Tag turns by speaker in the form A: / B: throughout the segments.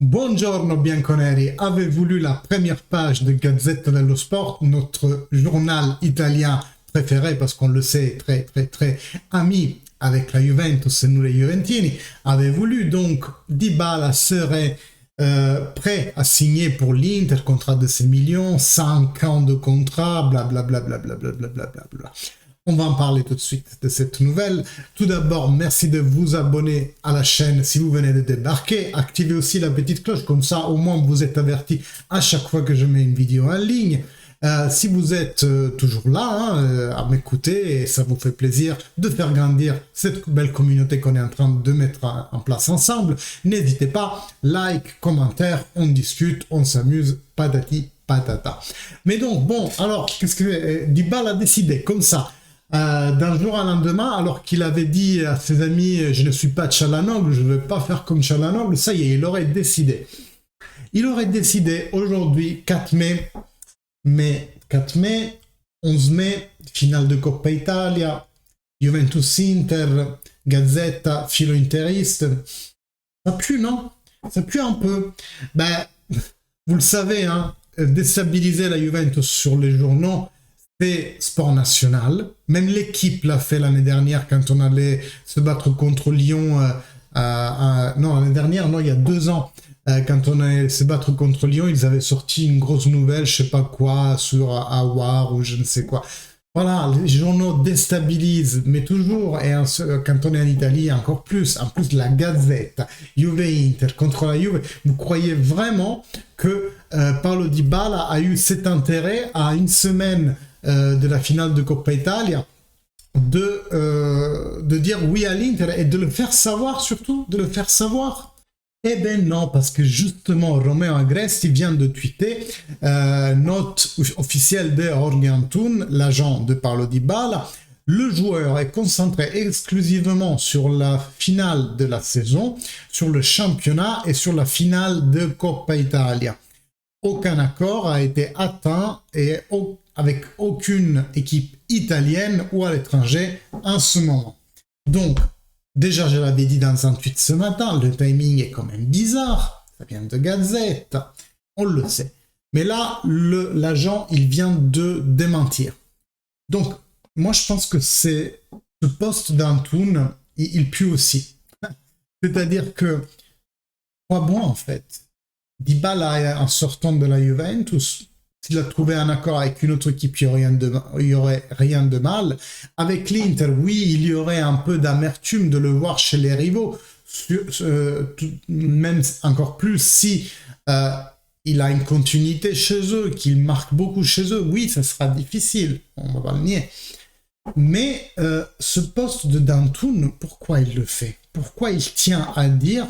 A: Buongiorno bianconeri, avez-vous lu la première page de Gazzetta dello Sport, notre journal italien préféré parce qu'on le sait très ami avec la Juventus et nous les Juventini. Avez-vous lu donc Dybala serait prêt à signer pour l'Inter, contrat de 6 millions, 5 ans de contrat, blablabla. On va en parler tout de suite de cette nouvelle. Tout d'abord, merci de vous abonner à la chaîne si vous venez de débarquer. Activez aussi la petite cloche, comme ça au moins vous êtes averti à chaque fois que je mets une vidéo en ligne. Si vous êtes toujours là à m'écouter, et ça vous fait plaisir de faire grandir cette belle communauté qu'on est en train de mettre en place ensemble, n'hésitez pas, like, commentaire, on discute, on s'amuse, patati patata. Mais donc, bon, alors, qu'est-ce que Dybala a décidé comme ça d'un jour à lendemain, alors qu'il avait dit à ses amis « Je ne suis pas Çalhanoğlu, je ne vais pas faire comme Çalhanoğlu », ça y est, il aurait décidé. Il aurait décidé aujourd'hui, 4 mai, 11 mai, finale de Coppa Italia, Juventus-Inter, Gazzetta, filo interiste. Ça pue, non? Ça pue un peu. Ben, vous le savez, hein, déstabiliser la Juventus sur les journaux, c'est sport national. Même l'équipe l'a fait l'année dernière quand on allait se battre contre Lyon. Non, l'année dernière, non, il y a 2 ans. Quand on allait se battre contre Lyon, ils avaient sorti une grosse nouvelle, je sais pas quoi, sur Awar ou je ne sais quoi. Voilà, les journaux déstabilisent, mais toujours, et quand on est en Italie, encore plus. En plus, la Gazzetta, Juve-Inter contre la Juve, vous croyez vraiment que Paulo Dybala a eu cet intérêt à une semaine de la finale de Coppa Italia de dire oui à l'Inter et de le faire savoir, surtout, de le faire savoir? Eh ben non, parce que justement, Romeo Agresti vient de tweeter note officielle de Jorge Antun, l'agent de Paulo Dybala. Le joueur est concentré exclusivement sur la finale de la saison, sur le championnat et sur la finale de Coppa Italia. Aucun accord a été atteint et avec aucune équipe italienne ou à l'étranger en ce moment. Donc, déjà, je l'avais dit dans un tweet ce matin, le timing est quand même bizarre. Ça vient de Gazzetta, on le sait. Mais là, l'agent, il vient de démentir. Donc, moi, je pense que ce poste d'Antun, il pue aussi. C'est-à-dire que, quoi bon, en fait? Dybala, en sortant de la Juventus, s'il a trouvé un accord avec une autre équipe, il n'y aurait rien de mal. Avec l'Inter, oui, il y aurait un peu d'amertume de le voir chez les rivaux, même encore plus si il a une continuité chez eux, qu'il marque beaucoup chez eux. Oui, ça sera difficile, on va pas le nier. Mais ce poste de D'Antun, pourquoi il le fait? Pourquoi il tient à dire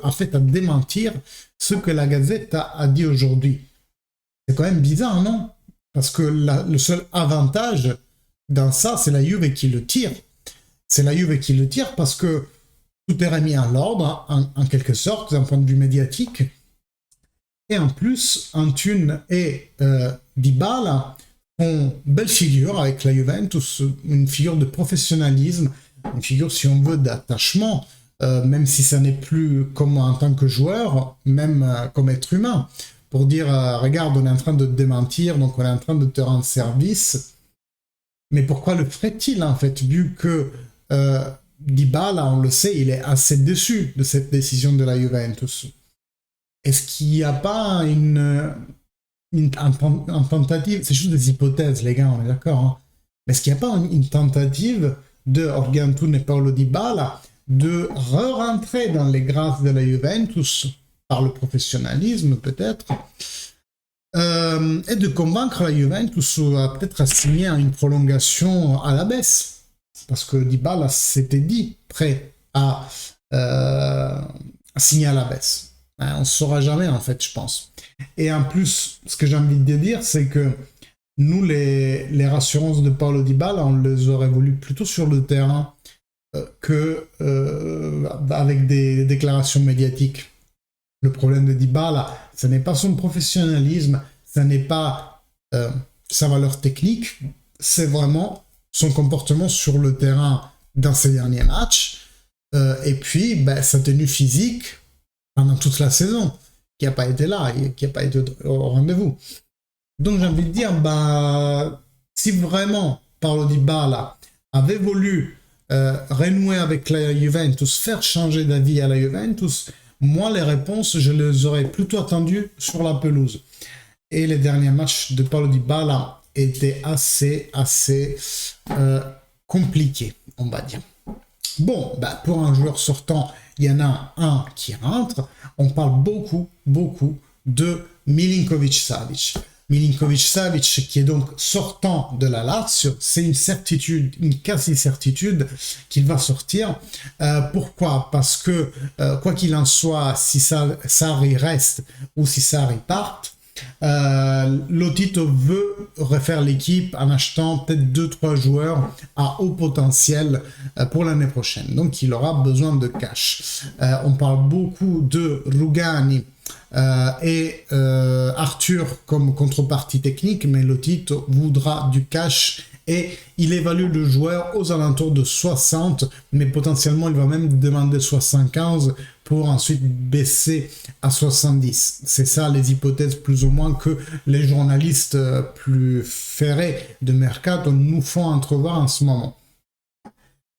A: en fait, à démentir ce que la Gazette a dit aujourd'hui? C'est quand même bizarre, non? Parce que le seul avantage dans ça, c'est la Juve qui le tire. C'est la Juve qui le tire parce que tout est remis en ordre, en quelque sorte, d'un point de vue médiatique. Et en plus, Antun et Dybala font belle figure avec la Juventus, une figure de professionnalisme, une figure, si on veut, d'attachement, même si ça n'est plus comme en tant que joueur, même comme être humain. Pour dire, regarde, on est en train de te démentir, donc on est en train de te rendre service. Mais pourquoi le ferait-il, en fait, vu que Dybala, on le sait, il est assez déçu de cette décision de la Juventus. Est-ce qu'il n'y a pas une tentative, c'est juste des hypothèses, les gars, on est d'accord, hein, mais est-ce qu'il n'y a pas une tentative de Jorge Antun et Paulo Dybala de re-rentrer dans les grâces de la Juventus par le professionnalisme peut-être, et de convaincre la Juventus peut-être à signer une prolongation à la baisse, parce que Dybala s'était dit prêt à signer à la baisse. On ne saura jamais en fait, je pense. Et en plus, ce que j'ai envie de dire, c'est que nous, les rassurances de Paulo Dybala, on les aurait voulu plutôt sur le terrain que avec des déclarations médiatiques. Le problème de Dybala, ce n'est pas son professionnalisme, ce n'est pas sa valeur technique, c'est vraiment son comportement sur le terrain dans ses derniers matchs, et puis sa tenue physique pendant toute la saison. qui n'a pas été là, et qui n'a pas été au rendez-vous. Donc j'ai envie de dire, bah, si vraiment Paulo Dybala avait voulu renouer avec la Juventus, faire changer d'avis à la Juventus, moi les réponses, je les aurais plutôt attendues sur la pelouse. Et les derniers matchs de Paulo Dybala étaient assez compliqués, on va dire. Bon, bah, pour un joueur sortant, il y en a un qui rentre. On parle beaucoup de Milinkovic-Savic. Milinkovic-Savic qui est donc sortant de la Lazio, c'est une certitude, une quasi-certitude qu'il va sortir. Pourquoi? Parce que, quoi qu'il en soit, si Sarri reste ou si Sarri parte, Lotito veut refaire l'équipe en achetant peut-être 2-3 joueurs à haut potentiel pour l'année prochaine. Donc il aura besoin de cash. On parle beaucoup de Rugani et Arthur comme contrepartie technique, mais Lotito voudra du cash et il évalue le joueur aux alentours de 60, mais potentiellement il va même demander 75 pour ensuite baisser à 70. C'est ça les hypothèses plus ou moins que les journalistes plus ferrés de Mercato nous font entrevoir en ce moment.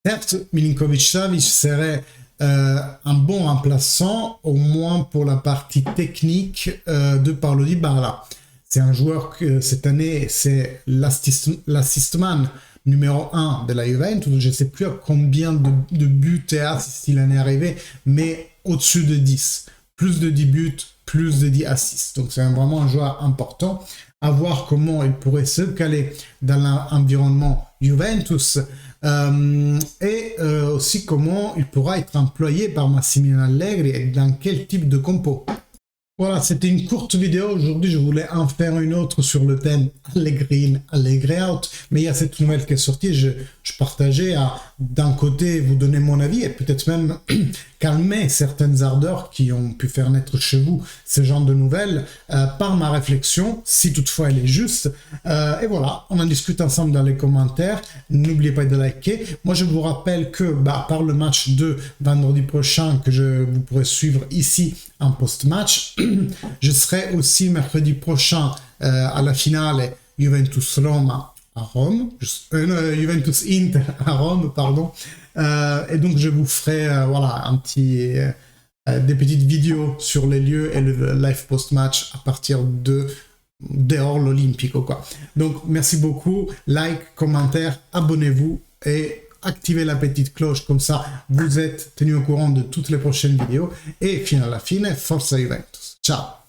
A: Certes, Milinkovic-Savic serait un bon remplaçant, au moins pour la partie technique de Paulo Dybala. C'est un joueur que cette année, c'est l'assist-man numéro 1 de la Juventus. Je ne sais plus à combien de buts et assists il en est arrivé, mais au-dessus de 10. Plus de 10 buts, plus de 10 assists. Donc c'est vraiment un joueur important. À voir comment il pourrait se caler dans l'environnement Juventus et aussi comment il pourra être employé par Massimiliano Allegri et dans quel type de compo. Voilà, c'était une courte vidéo. Aujourd'hui, je voulais en faire une autre sur le thème Allegri in, Allegri out. Mais il y a cette nouvelle qui est sortie. Je partageais d'un côté vous donner mon avis et peut-être même calmer certaines ardeurs qui ont pu faire naître chez vous ce genre de nouvelles par ma réflexion, si toutefois elle est juste. Et voilà, on en discute ensemble dans les commentaires. N'oubliez pas de liker. Moi, je vous rappelle que par le match de vendredi prochain que vous pourrez suivre ici en post-match, je serai aussi mercredi prochain à la finale Juventus-Roma à Rome, Juventus-Inter à Rome, pardon. Et donc je vous ferai voilà, des petites vidéos sur les lieux et le live post-match à partir de dehors l'Olympico, quoi. Donc merci beaucoup, like, commentaire, abonnez-vous et activez la petite cloche, comme ça vous êtes tenu au courant de toutes les prochaines vidéos. Et fino alla fine, forza Juventus. Ciao!